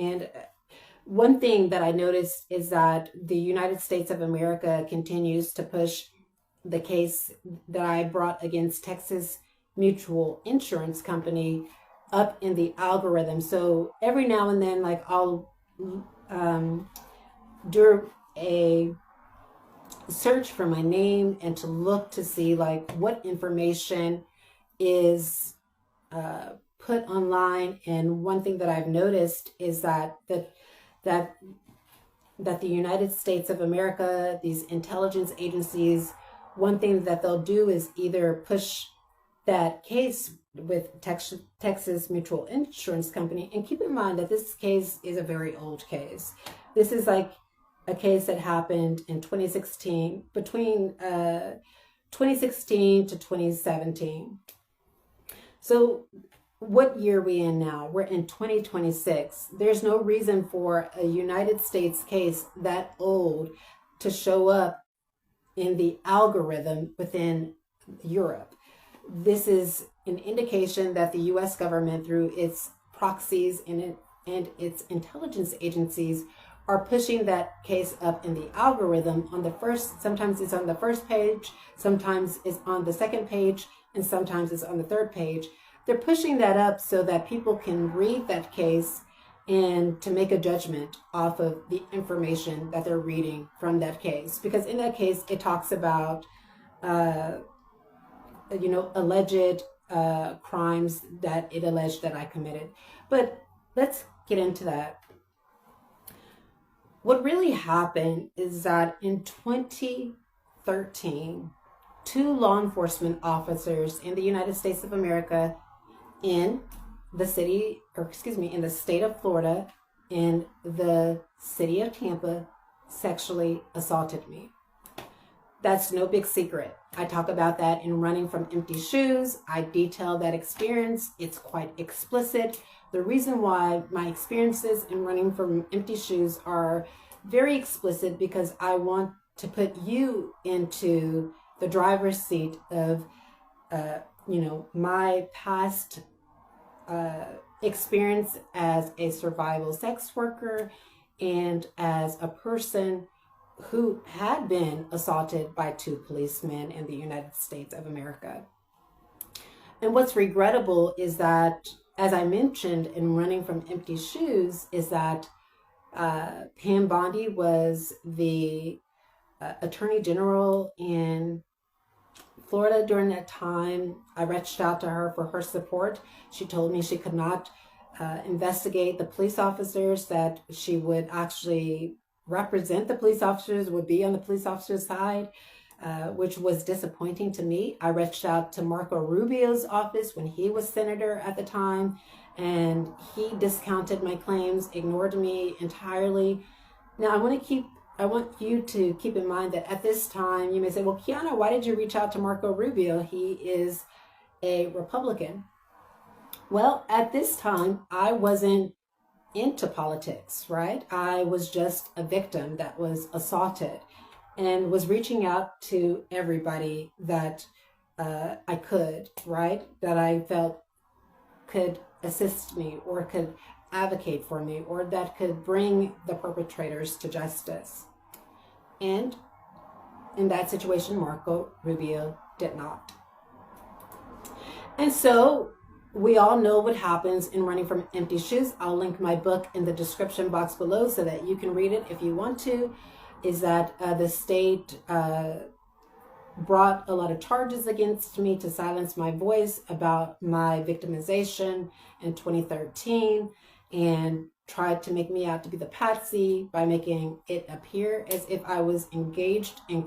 And one thing that I noticed is that the United States of America continues to push the case that I brought against Texas Mutual Insurance Company up in the algorithm. So every now and then, like I'll do a search for my name and to look to see like what information is put online. And one thing that I've noticed is that that the United States of America, these intelligence agencies, one thing that they'll do is either push that case with Texas Mutual Insurance Company. And keep in mind that this case is a very old case. This is like a case that happened in 2016, between 2016 to 2017. So what year are we in now? We're in 2026. There's no reason for a United States case that old to show up in the algorithm within Europe. This is an indication that the US government, through its proxies and its intelligence agencies, are pushing that case up in the algorithm on the first, sometimes it's on the first page, sometimes it's on the second page, and sometimes it's on the third page. They're pushing that up so that people can read that case and to make a judgment off of the information that they're reading from that case. Because in that case, it talks about, alleged crimes that it alleged that I committed. But let's get into that. What really happened is that in 2013, two law enforcement officers in the United States of America in the state of Florida, in the city of Tampa, sexually assaulted me. That's no big secret. I talk about that in Running from Empty Shoes. I detail that experience. It's quite explicit. The reason why my experiences in Running from Empty Shoes are very explicit, because I want to put you into the driver's seat of, my past experience as a survival sex worker and as a person who had been assaulted by two policemen in the United States of America. And what's regrettable is that, as I mentioned in Running from Empty Shoes, is that Pam Bondi was the Attorney General in Florida during that time. I reached out to her for her support. She told me she could not investigate the police officers, that she would actually represent the police officers, would be on the police officers' side, which was disappointing to me. I reached out to Marco Rubio's office when he was senator at the time, and he discounted my claims, ignored me entirely. Now, I want you to keep in mind that at this time, you may say, well, Quianna, why did you reach out to Marco Rubio? He is a Republican. Well, at this time, I wasn't into politics, right? I was just a victim that was assaulted and was reaching out to everybody that I could, right? That I felt could assist me or could advocate for me or that could bring the perpetrators to justice. And in that situation, Marco Rubio did not. And so we all know what happens in Running from Empty Shoes. I'll link my book in the description box below so that you can read it if you want to. Is that the state brought a lot of charges against me to silence my voice about my victimization in 2013 and tried to make me out to be the patsy by making it appear as if I was engaged in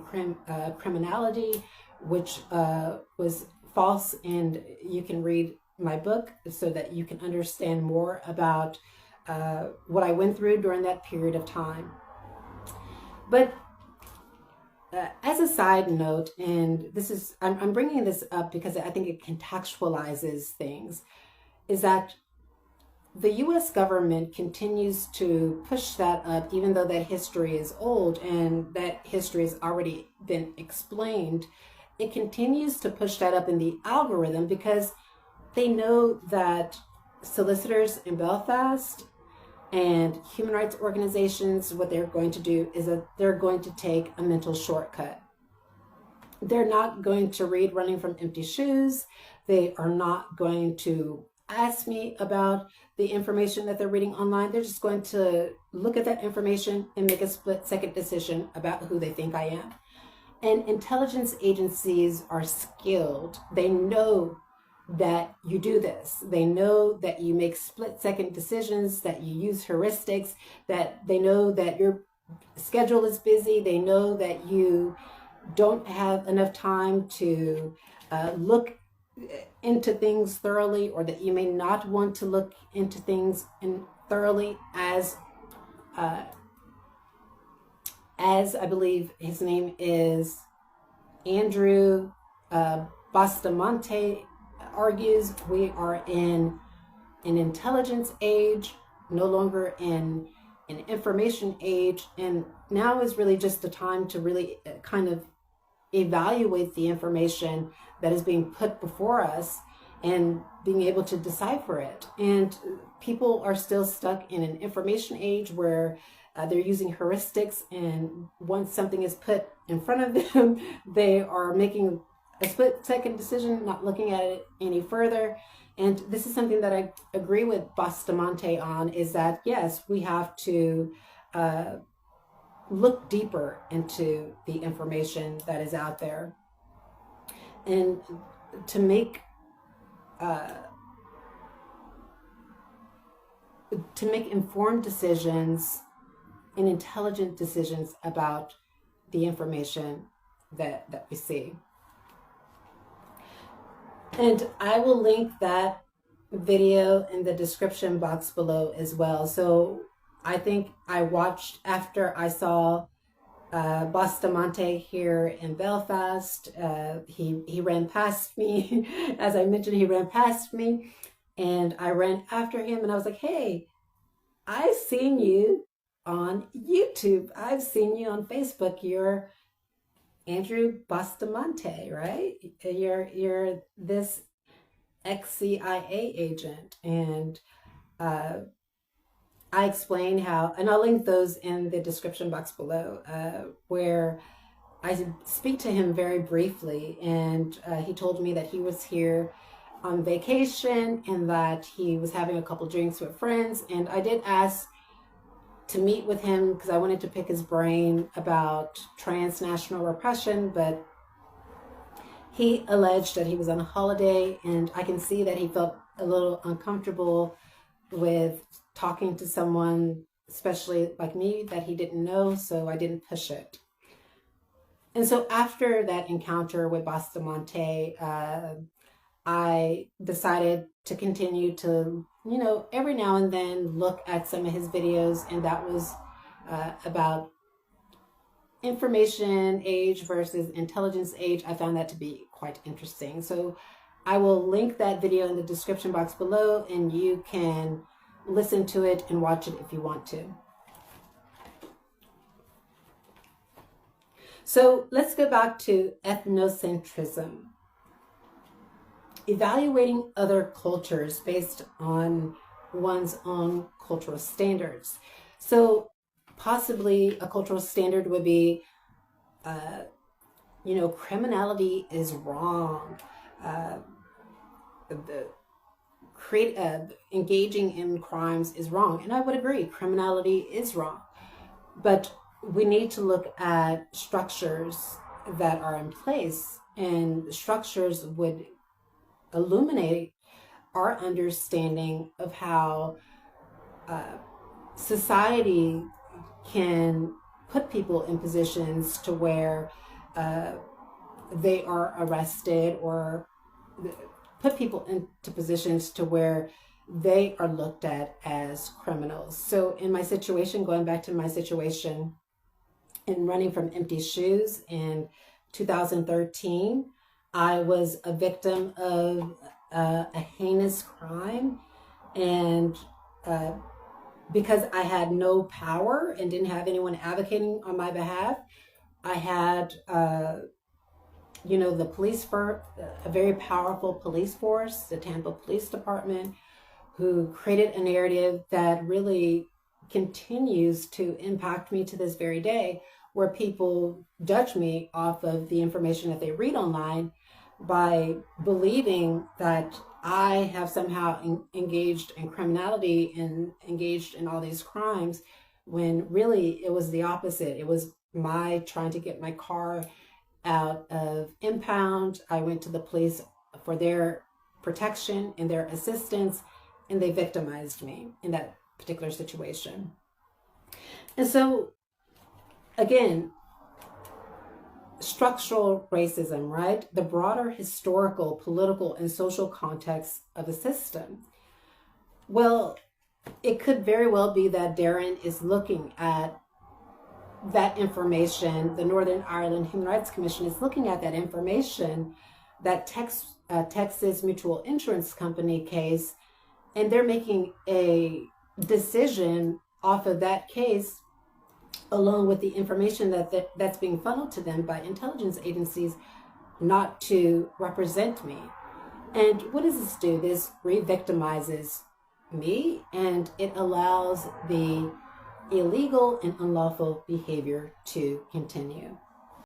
criminality, which was false. And you can read my book so that you can understand more about what I went through during that period of time. But as a side note, and this is, I'm bringing this up because I think it contextualizes things, is that the US government continues to push that up, even though that history is old and that history has already been explained. It continues to push that up in the algorithm because they know that solicitors in Belfast And human rights organizations, what they're going to do is that they're going to take a mental shortcut. They're not going to read Running from Empty Shoes. They are not going to ask me about the information that they're reading online. They're just going to look at that information and make a split-second decision about who they think I am. And intelligence agencies are skilled. They know that you do this. They know that you make split-second decisions, that you use heuristics, that they know that your schedule is busy. They know that you don't have enough time to look into things thoroughly, or that you may not want to look into things thoroughly, as I believe his name is Andrew Bustamante argues. We are in an intelligence age, no longer in an information age, and now is really just the time to really kind of evaluate the information that is being put before us and being able to decipher it. And people are still stuck in an information age where they're using heuristics, and once something is put in front of them, they are making a split-second decision, not looking at it any further. And this is something that I agree with Bustamante on, is that yes, we have to look deeper into the information that is out there, and to make informed decisions and intelligent decisions about the information that we see. And I will link that video in the description box below as well. So I think I watched after I saw Bustamante here in Belfast. He ran past me. As I mentioned, he ran past me, and I ran after him, and I was like, hey, I've seen you on YouTube. I've seen you on Facebook. You're Andrew Bustamante, right? You're this ex-CIA agent. And I explain how, and I'll link those in the description box below, where I speak to him very briefly, and he told me that he was here on vacation and that he was having a couple drinks with friends. And I did ask to meet with him because I wanted to pick his brain about transnational repression, but he alleged that he was on a holiday, and I can see that he felt a little uncomfortable with talking to someone, especially like me, that he didn't know, so I didn't push it. And so after that encounter with Bustamante, I decided to continue to, every now and then look at some of his videos, and that was about information age versus intelligence age. I found that to be quite interesting. So I will link that video in the description box below, and you can listen to it and watch it if you want to. So let's go back to ethnocentrism. Evaluating other cultures based on one's own cultural standards. So possibly a cultural standard would be, criminality is wrong. Engaging in crimes is wrong. And I would agree, criminality is wrong. But we need to look at structures that are in place, and structures would illuminate our understanding of how society can put people in positions to where they are arrested, or put people into positions to where they are looked at as criminals. So in my situation, going back to my situation in Running from Empty Shoes in 2013, I was a victim of a heinous crime, and because I had no power and didn't have anyone advocating on my behalf, I had the police for a very powerful police force, the Tampa Police Department, who created a narrative that really continues to impact me to this very day, where people judge me off of the information that they read online by believing that I have somehow engaged in criminality and engaged in all these crimes, when really it was the opposite. It was my trying to get my car out of impound. I went to the police for their protection and their assistance, and they victimized me in that particular situation. And so, again, structural racism, right? The broader historical, political, and social context of a system. Well, it could very well be that Darren is looking at that information. The Northern Ireland Human Rights Commission is looking at that information, that Texas Mutual Insurance Company case, and they're making a decision off of that case, along with the information that's being funneled to them by intelligence agencies, not to represent me. And what does this do? This re-victimizes me, and it allows the illegal and unlawful behavior to continue.